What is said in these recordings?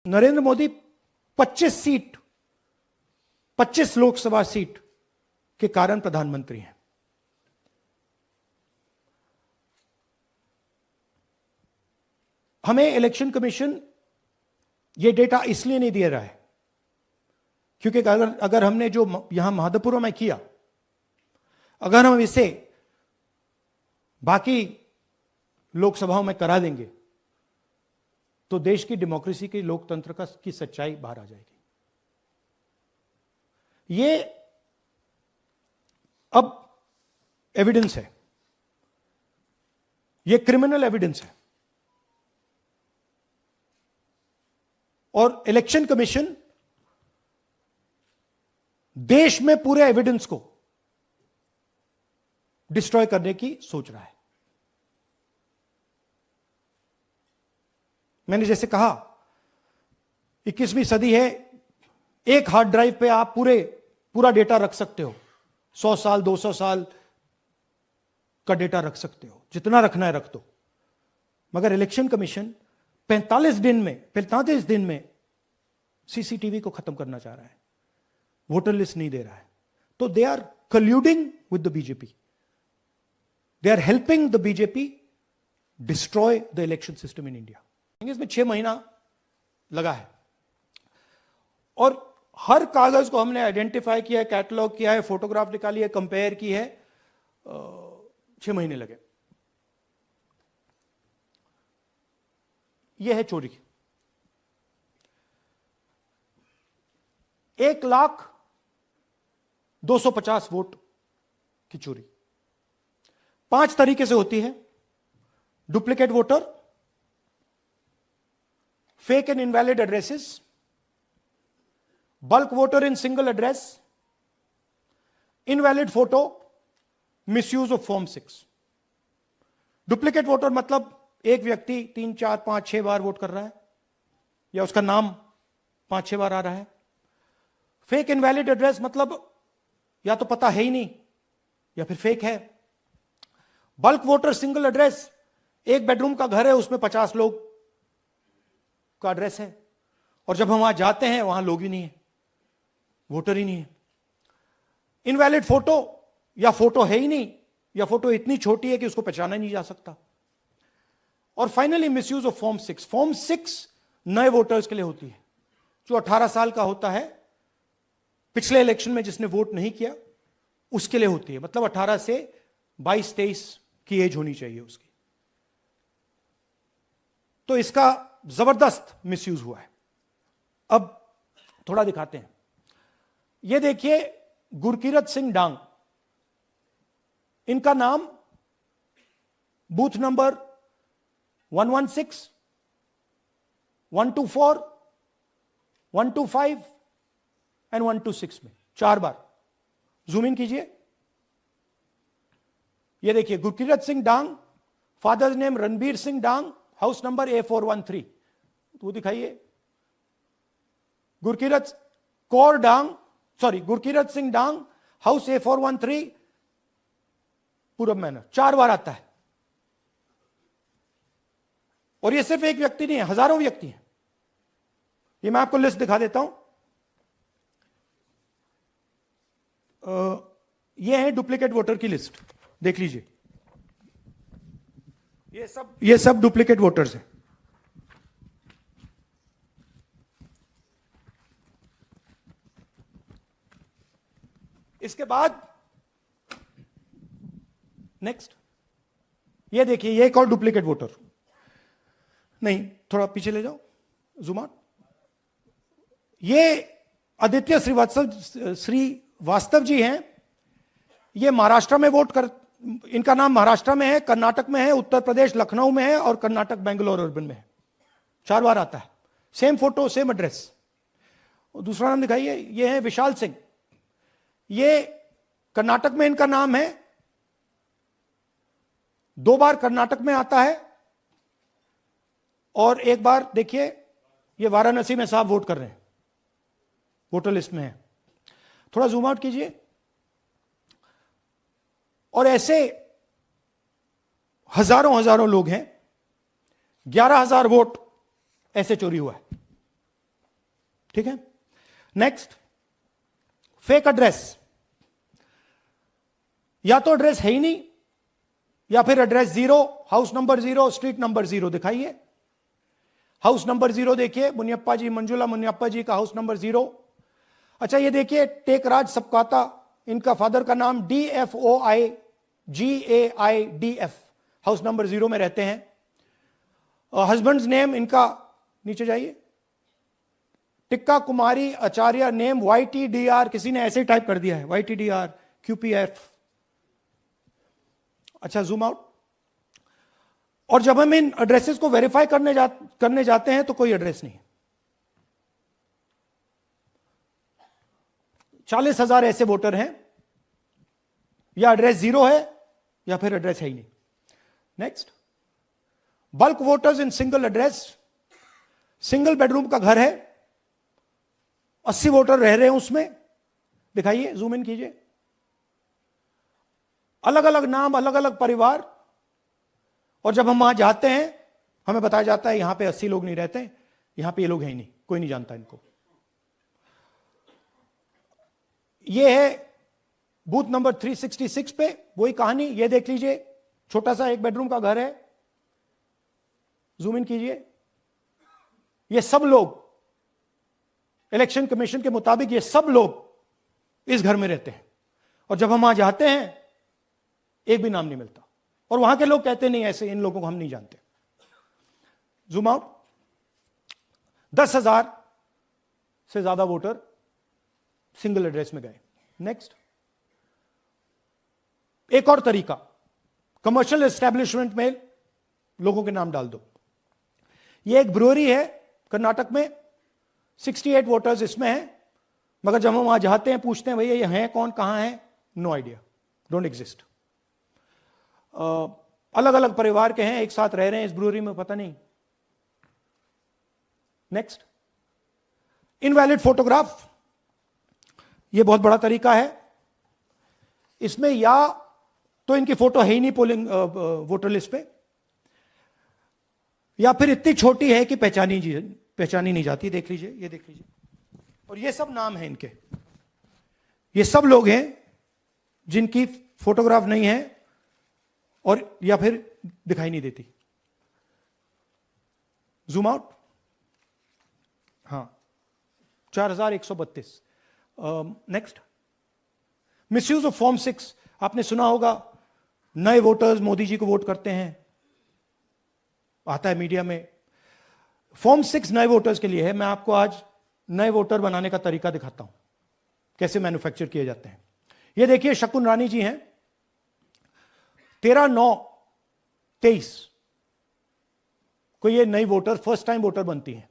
Narendra Modi 25 Lok Sabha seat के कारण प्रधानमंत्री हैं। हमें इलेक्शन कमीशन यह डेटा इसलिए नहीं दे रहा है क्योंकि अगर हमने जो यहां महादपुरम में किया, अगर हम इसे बाकी लोकसभाओं में करा देंगे तो देश की डेमोक्रेसी की, लोकतंत्र की सच्चाई बाहर आ जाएगी। ये अब एविडेंस है, ये क्रिमिनल एविडेंस है और इलेक्शन कमीशन देश में पूरे एविडेंस को डिस्ट्रॉय करने की सोच रहा है। मैंने जैसे कहा 21वीं सदी है, एक हार्ड ड्राइव पे आप पूरा डेटा रख सकते हो, 100 साल 200 साल का डेटा रख सकते हो, जितना रखना है रख दो। मगर इलेक्शन कमीशन 45 दिन में सीसीटीवी को खत्म करना चाह रहा है, वोटर लिस्ट नहीं दे रहा है। तो they are colluding with the BJP, they are helping the BJP destroy the election system in India. इसमें 6 महीना लगा है और हर कागज को हमने आइडेंटिफाई किया है, कैटलॉग किया है, फोटोग्राफ निकाली है, कंपेयर की है, 6 महीने लगे। यह है चोरी। 1,02,50 वोट की चोरी 5 तरीके से होती है। Duplicate voter, fake and invalid addresses, bulk voter in single address, invalid photo, misuse of form 6। Duplicate voter मतलब एक व्यक्ति 3, 4, 5, 6 बार वोट कर रहा है या उसका नाम 5-6 बार आ रहा है। फेक इनवैलिड एड्रेस मतलब या तो पता है ही नहीं या फिर फेक है। बल्क वोटर सिंगल एड्रेस, एक बेडरूम का घर है, उसमें 50 लोग का एड्रेस है और जब हम वहां जाते हैं वहां लोग ही नहीं है, वोटर ही नहीं है। इनवैलिड फोटो, या फोटो है ही नहीं या फोटो इतनी छोटी है कि उसको पहचाना नहीं जा सकता। और finally misuse of form 6। Form 6 नए वोटर्स के लिए होती है, जो 18 साल का होता है, पिछले इलेक्शन में जिसने वोट नहीं किया उसके लिए होती है। मतलब 18 से 22-23 की एज होनी चाहिए उसकी। तो इसका जबरदस्त मिसयूज हुआ है। अब थोड़ा दिखाते हैं। यह देखिए गुरकीरत सिंह डांग, इनका नाम बूथ नंबर 116, 124, 125 एंड 126 में 4 बार। जूम इन कीजिए। यह देखिए गुरकीरत सिंह डांग, फादर्स नेम रणबीर सिंह डांग, हाउस नंबर A413। तो दिखाइए गुरकीरत सिंह डांग, हाउस A413, पूरब मैनर। 4 बार आता है। और ये सिर्फ एक व्यक्ति नहीं है, हजारों व्यक्ति हैं। ये मैं आपको लिस्ट दिखा देता हूं। ये है डुप्लीकेट वोटर की लिस्ट, देख लीजिए। ये सब डुप्लीकेट वोटर्स हैं। इसके बाद नेक्स्ट, ये देखिए, ये एक और डुप्लीकेट वोटर। नहीं, थोड़ा पीछे ले जाओ, जूम आउट। ये आदित्य श्रीवास्तव जी हैं। ये महाराष्ट्र में वोट कर, इनका नाम महाराष्ट्र में है, कर्नाटक में है, उत्तर प्रदेश लखनऊ में है और कर्नाटक बेंगलोर अर्बन में है। 4 बार आता है। Same photo, same address. दूसरा नाम दिखाइए। ये है विशाल सिंह। ये कर्नाटक में इनका नाम है, 2 बार कर्नाटक में आता है और 1 बार देखिए ये वाराणसी में साहब वोट कर रहे हैं, वोटर लिस्ट में है। थोड़ा जूम आउट कीजिए। और ऐसे हजारों लोग हैं। 11,000 वोट ऐसे चोरी हुआ है। ठीक है। Next, fake address. या तो एड्रेस है ही नहीं, या फिर address 0, house number 0, street number 0 दिखाइए। हाउस नंबर 0 देखिए, मुनियप्पा जी, मंजुला मुनियप्पा जी का हाउस नंबर 0। अच्छा ये देखिए, टेकराज सपकाता, इनका फादर का नाम DFOIGAIDF, हाउस नंबर 0 में रहते हैं। हस्बैंड्स नेम इनका, नीचे जाइए, टिक्का कुमारी आचार्य, नेम YTDR, किसी ने ऐसे ही टाइप कर दिया है, YTDR QPF। अच्छा जूम आउट। और जब हम इन एड्रेसेस को वेरीफाई करने जाते हैं तो कोई एड्रेस नहीं है। 40,000 ऐसे वोटर हैं, या एड्रेस 0 है या फिर एड्रेस है ही नहीं। Next, bulk voters in single address. Single bedroom का घर है, 80 वोटर रह रहे हैं उसमें, दिखाइए, जूम इन कीजिए। अलग अलग नाम, अलग अलग परिवार, और जब हम वहां जाते हैं हमें बताया जाता है यहां पे 80 लोग नहीं रहते, यहां पे ये लोग हैं ही नहीं, कोई नहीं जानता इनको। ये है बूथ नंबर 366 पे वही कहानी, ये देख लीजिए, छोटा सा एक बेडरूम का घर है, जूम इन कीजिए। ये सब लोग, इलेक्शन कमीशन के मुताबिक ये सब लोग इस घर में रहते हैं, और जब हम वहां जाते हैं एक भी नाम नहीं मिलता, और वहां के लोग कहते नहीं ऐसे, इन लोगों को हम नहीं जानते। Zoom out. 10,000 से ज्यादा वोटर सिंगल एड्रेस में गए। नेक्स्ट, एक और तरीका, कमर्शियल एस्टेब्लिशमेंट में लोगों के नाम डाल दो। ये एक ब्रूअरी है कर्नाटक में, 68 वोटर्स इसमें हैं, मगर जब हम वहां जाते हैं पूछते हैं भैया ये हैं कौन, कहां है, नो आइडिया, डोंट एग्जिस्ट। अलग अलग परिवार के हैं, एक साथ रह रहे हैं इस ब्रूअरी में, पता नहीं। Next, invalid photograph. यह बहुत बड़ा तरीका है। इसमें या तो इनकी फोटो है ही नहीं पोलिंग वोटर लिस्ट पे, या फिर इतनी छोटी है कि पहचानी नहीं जाती। देख लीजिए, ये देख लीजिए, और ये सब नाम है इनके, ये सब लोग हैं जिनकी फोटोग्राफ नहीं है और या फिर दिखाई नहीं देती। Zoom out. हां, 4132। Next, misuse of form 6। आपने सुना होगा, नए वोटर्स मोदी जी को वोट करते हैं, आता है मीडिया में। फॉर्म 6 नए वोटर्स के लिए है। मैं आपको आज नए वोटर बनाने का तरीका दिखाता हूं, कैसे मैन्युफैक्चर किए जाते हैं। ये देखिए, शकुन रानी जी हैं, 13/9/23 को ये नई वोटर, फर्स्ट टाइम वोटर बनती हैं।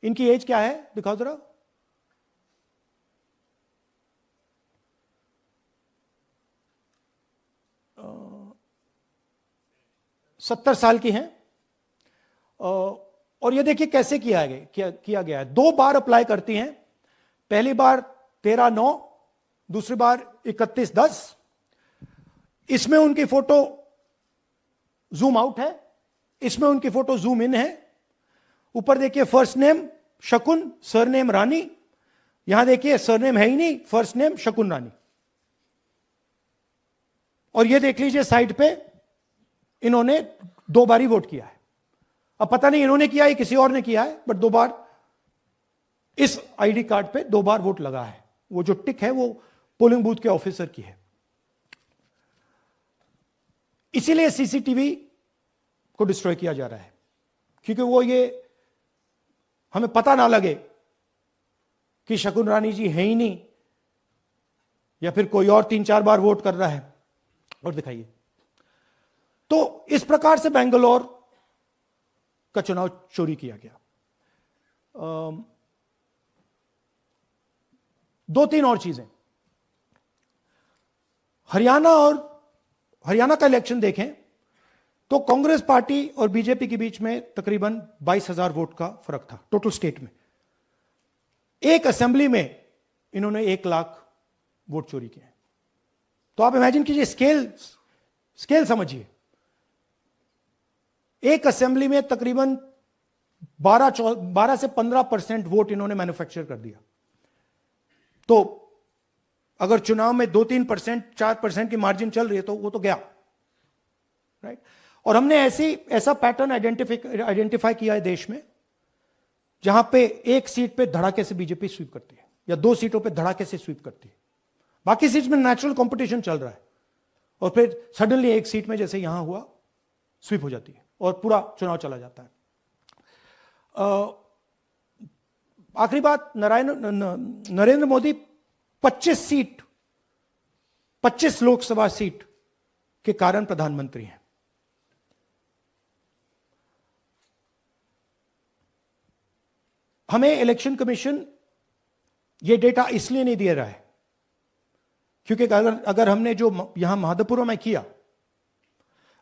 इनकी एज क्या है, दिखाओ जरा। अ, 70 साल की हैं। और ये देखिए कैसे किया गया है। 2 बार अप्लाई करती हैं, पहली बार 13/9, दूसरी बार 31/10। इसमें उनकी फोटो जूम आउट है, इसमें उनकी फोटो जूम इन है। ऊपर देखिए, फर्स्ट नेम शकुन, सरनेम रानी। यहां देखिए सरनेम है ही नहीं, फर्स्ट नेम शकुन रानी। और ये देख लीजिए साइड पे, इन्होंने 2 बार ही वोट किया है। अब पता नहीं इन्होंने किया है किसी और ने किया है, बट 2 बार इस आईडी कार्ड पे 2 बार वोट लगा है। वो जो टिक है वो पोलिंग बूथ के ऑफिसर की है। इसीलिए सीसीटीवी को डिस्ट्रॉय किया जा रहा है, क्योंकि वो ये हमें पता ना लगे कि शकुन रानी जी है ही नहीं, या फिर कोई और 3-4 बार वोट कर रहा है। और दिखाइए, तो इस प्रकार से बेंगलोर का चुनाव चोरी किया गया। 2-3 और चीजें। हरियाणा का इलेक्शन देखें तो कांग्रेस पार्टी और बीजेपी के बीच में तकरीबन 22,000 वोट का फर्क था टोटल स्टेट में। एक असेंबली में इन्होंने 1 लाख वोट चोरी किए। तो आप इमेजिन कीजिए, स्केल समझिए। एक असेंबली में तकरीबन 12 से 15% वोट इन्होंने मैन्युफैक्चर कर दिया। तो अगर चुनाव में 2-3%, 4% की मार्जिन चल रही है तो वो तो गया, राइट। और हमने ऐसा पैटर्न आइडेंटिफाई किया है देश में, जहां पे एक सीट पे धड़ाके से बीजेपी स्वीप करती है या 2 सीटों पे धड़ाके से स्वीप करती है, बाकी सीट में नेचुरल कंपटीशन चल रहा है, और फिर सडनली एक सीट में जैसे यहां हुआ स्वीप हो जाती है और पूरा चुनाव चला जाता है। आखिरी बात, नरेंद्र मोदी 25 लोकसभा सीट के कारण प्रधानमंत्री हैं। हमें इलेक्शन कमीशन ये डेटा इसलिए नहीं दे रहा है क्योंकि अगर हमने जो यहां माधवपुर में किया,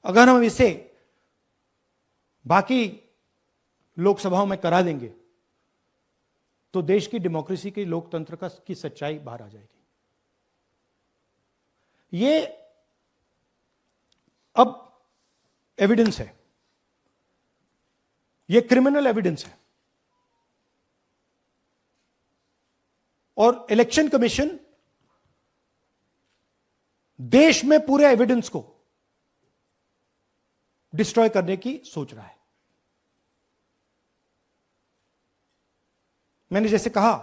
अगर हम इसे बाकी लोकसभाओं में करा देंगे तो देश की डेमोक्रेसी की, लोकतंत्र की सच्चाई बाहर आ जाएगी। ये अब एविडेंस है, ये क्रिमिनल एविडेंस है, और इलेक्शन कमीशन देश में पूरे एविडेंस को डिस्ट्रॉय करने की सोच रहा है। मैंने जैसे कहा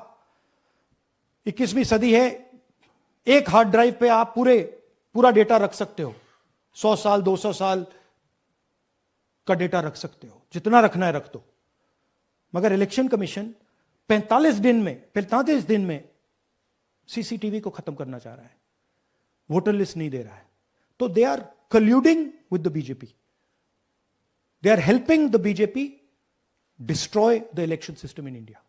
21वीं सदी है, एक हार्ड ड्राइव पे आप पूरा डेटा रख सकते हो, 100 साल 200 साल का डेटा रख सकते हो, जितना रखना है रख दो। मगर इलेक्शन कमीशन 45 दिन में सीसीटीवी को खत्म करना चाह रहा है, वोटर लिस्ट नहीं दे रहा है। तो they are colluding with the BJP, they are helping the BJP destroy the election system in India.